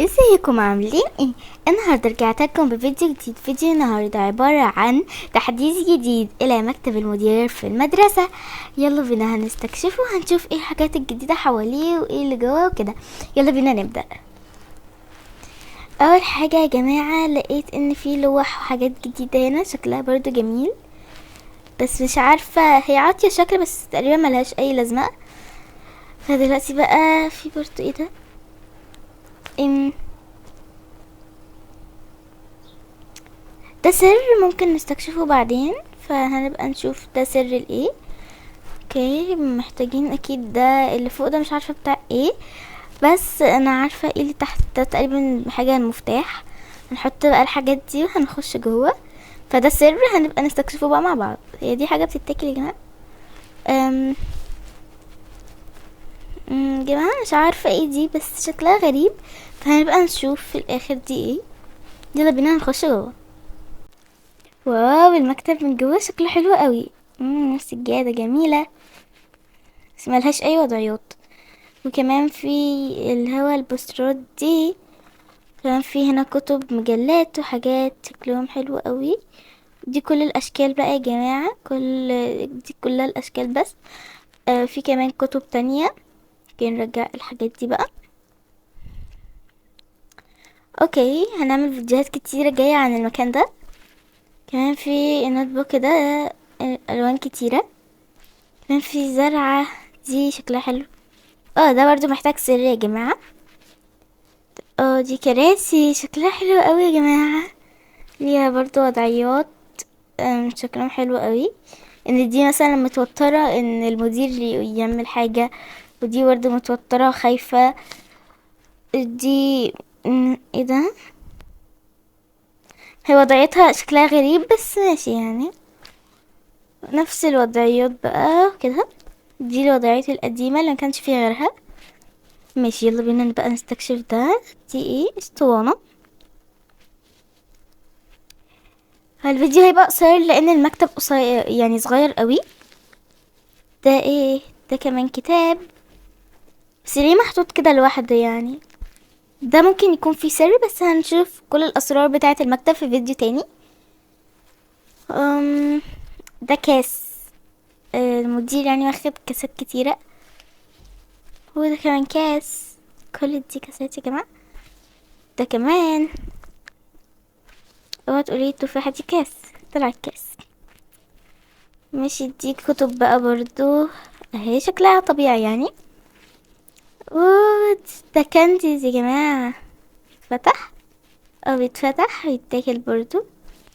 ازيكم عاملين ايه؟ النهارده رجعت لكم بفيديو جديد. فيديو النهارده عبارة عن تحديث جديد الى مكتب المدير في المدرسة. يلا بينا هنستكشفه وهنشوف ايه الحاجات الجديدة حواليه وايه اللي جوه وكده. يلا بينا نبدأ. اول حاجة يا جماعة لقيت ان في لوح وحاجات جديدة هنا شكلها برضو جميل، بس مش عارفة هي عاطية شكل بس تقريبا ملهاش اي لازمة. فدلوقتي بقى في برضو ايه ده؟ ده سر ممكن نستكشفه بعدين، فهنبقى نشوف ده سر الايه. اوكي محتاجين اكيد ده اللي فوق ده، مش عارفة بتاع ايه، بس انا عارفة ايه اللي تحت ده تقريبا حاجة المفتاح. هنحط بقى الحاجات دي وهنخش جوه. فده سر هنبقى نستكشفه بقى مع بعض. هي دي حاجة بتتاكل يا جماعة؟ أم جماعة مش عارفة ايه دي بس شكلها غريب، فهنبقى نشوف في الاخر دي ايه. يلا بينا نخش جوه. واو المكتب من جوه شكله حلو قوي. سجادة جميلة بس ملهاش اي وضعيات. وكمان في اللي هو البوسترات دي، كمان في هنا كتب مجلات وحاجات شكلهم حلو قوي. دي كل الاشكال بقى يا جماعة، دي كلها الاشكال بس. في كمان كتب تانية. اوكي نرجع الحاجات دي بقى. اوكي هنعمل فيديوهات كتيرة جاية عن المكان ده. كمان في نوت بوك ده، الوان كتيرة. كمان في زرعة دي شكلها حلو. ده برضو محتاج سر يا جماعة. دي كراسي شكلها حلو قوي يا جماعة، ليها برضو وضعيات. شكلهم حلو قوي. ان دي مثلا متوترة ان المدير يعمل حاجة، ودي برضو متوترة وخايفة. دي ايه ده؟ هي وضعيتها شكلها غريب بس ماشي يعني، نفس الوضعيات بقى كده. دي الوضعيات القديمة اللي مكانش فيها غيرها. ماشي يلا بينا بقى نستكشف ده. دي ايه؟ اسطوانة. الفيديو هيبقى قصير لان المكتب قصير يعني صغير قوي. ده ايه؟ ده كمان كتاب بس ليه محطوط كده لوحده يعني؟ ده ممكن يكون فيه سر بس هنشوف كل الاسرار بتاعة المكتب في فيديو تاني. أم ده كاس. المدير يعني واخد كاسات كتيرة. وده كمان كاس. كل دي كاسات يا جماعة. ده كمان. اوعى تقولي التفاحة دي كاس. طلعت كاس. ماشي دي كتب بقى برضو، اهي شكلها طبيعي يعني. اوه ده كانديز يا جماعة. فتح او بيتفتح ويتاكل برضو.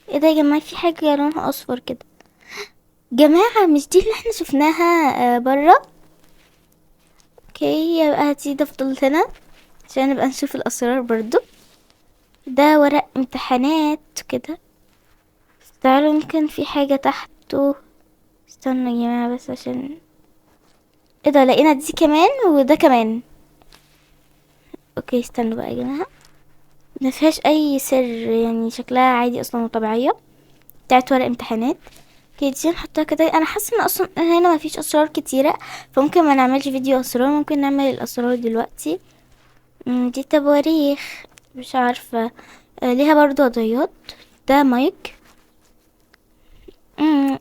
ايه ده يا جماعة؟ في حاجة لونها اصفر كده. جماعة مش دي اللي احنا شفناها برا؟ اوكي يبقى دي ده فضلت هنا عشان نبقى نشوف الاسرار برضو. ده ورق امتحانات كده. تعالوا ممكن في حاجة تحته. استنوا يا جماعة بس عشان ايه ده، لقينا دي كمان وده كمان. اوكي استنوا بقى يا جماعة، مفيهاش اي سر يعني، شكلها عادي اصلا وطبيعية. بتاعت ورق امتحانات. اوكي دي نحطها كده. انا حاسة ان اصلا هنا مفيش اسرار كتيرة، فممكن ما نعملش فيديو اسرار، ممكن نعمل الاسرار دلوقتي. دي تواريخ مش عارفة. ليها برضو وضعيات. ده مايك. مم،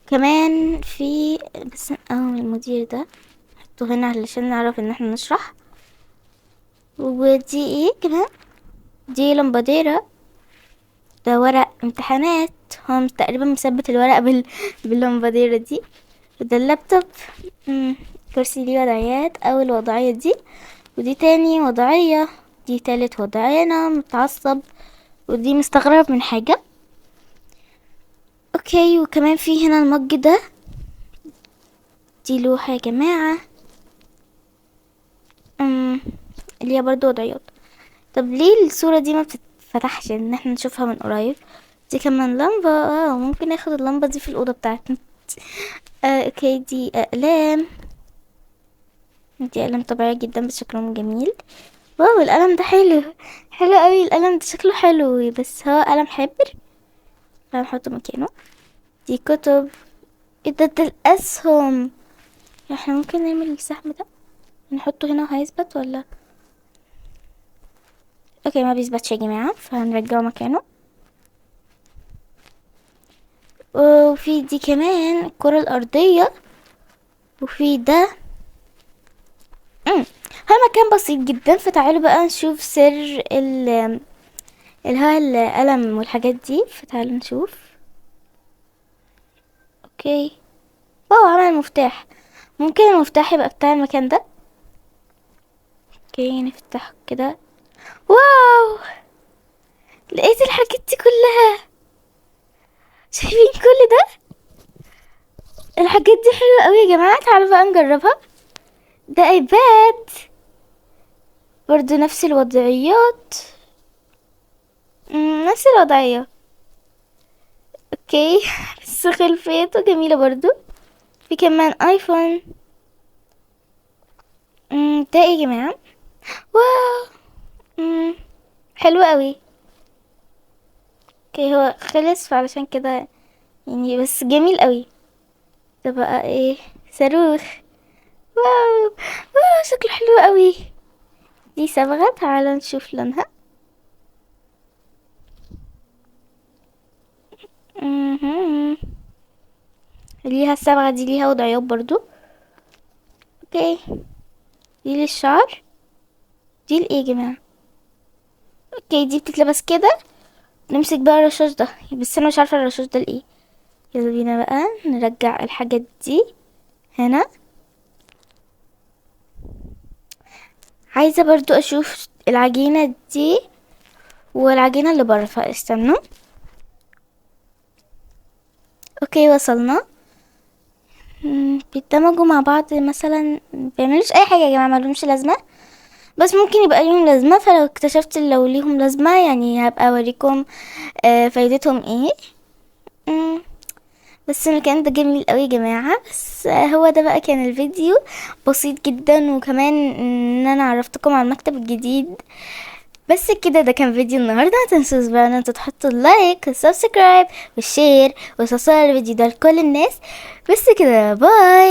كمان في بس المدير ده حطه هنا علشان نعرف ان احنا نشرح. ودي ايه كمان؟ دي لمباديرة. ده ورق امتحانات. هو تقريبا مثبت الورق باللمباديرة دي. وده اللابتوب. كرسي ليه وضعيات. اول وضعية دي، ودي تاني وضعية، دي تالت وضعية. انا متعصب ودي مستغرب من حاجة. اوكي وكمان في هنا المج ده. دي لوحة يا جماعة. اللي هي برضو وضعيات. طب ليه الصورة دي ما بتتفتحش ان احنا نشوفها من قريب؟ دي كمان لمبة. ممكن ناخد اللمبة دي في الأوضة بتاعتنا. اوكي دي اقلام. دي اقلام طبيعية جدا بس شكلهم جميل. واو القلم ده حلو. حلو قوي القلم ده شكله حلو بس هو قلم حبر، فهنحطه مكانه. دي كتب. ايه ده الاسهم. احنا ممكن نعمل السهم ده نحطه هنا وهيثبت ولا؟ اوكي ما بيثبتش يا جماعة، فهنرجعه مكانه. وفي دي كمان الكرة الأرضية، وفي ده هذا مكان بسيط جدا. فتعالوا بقى نشوف سر اللي هو القلم والحاجات دي. فتعالوا نشوف. اوكي واو، عمل مفتاح. ممكن المفتاح يبقى بتاع المكان ده. اوكي نفتحه كده. واو، لقيت الحاجات دي كلها. شايفين كل ده؟ الحاجات دي حلوة قوي يا جماعة. تعالوا بقى نجربها. ده ايباد برضو نفس الوضعيات. نفس الوضعية. اوكي بس خلفيته جميلة برضو. في كمان ايفون. ده ايه يا جماعة؟ واو. حلو قوي. اوكي هو خلص فعلشان كده يعني، بس جميل قوي. ده بقى ايه؟ صاروخ. واو واو، شكله حلو قوي. دي صبغة. تعالوا نشوف لونها. مهم. ليها الصبغة دي ليها وضعيات برضو. اوكي دي للشعر. دي لايه يا جماعة؟ اوكي دي بتتلبس كده. نمسك بقى الرشاش ده، بس انا مش عارفة الرشاش ده لايه. يلا بينا بقى نرجع الحاجات دي هنا. عايزة برضو اشوف العجينة دي والعجينة اللي بره، فاستنوا. اوكي وصلنا. بيتدمجوا مع بعض مثلا، بيعملوش اي حاجة يا جماعة، مالهمش لازمة، بس ممكن يبقى ليهم لازمة. فلو اكتشفت لو ليهم لازمة يعني هبقى اوريكم فايدتهم ايه. بس المكان ده جميل قوي يا جماعة. بس هو ده بقى كان الفيديو بسيط جدا، وكمان ان انا عرفتكم على المكتب الجديد. بس كده ده كان فيديو النهارده. ما تنسوش بقى ان انتوا تحطوا اللايك والسبسكرايب والشير وتوصلوا الفيديو ده لكل الناس. بس كده باي.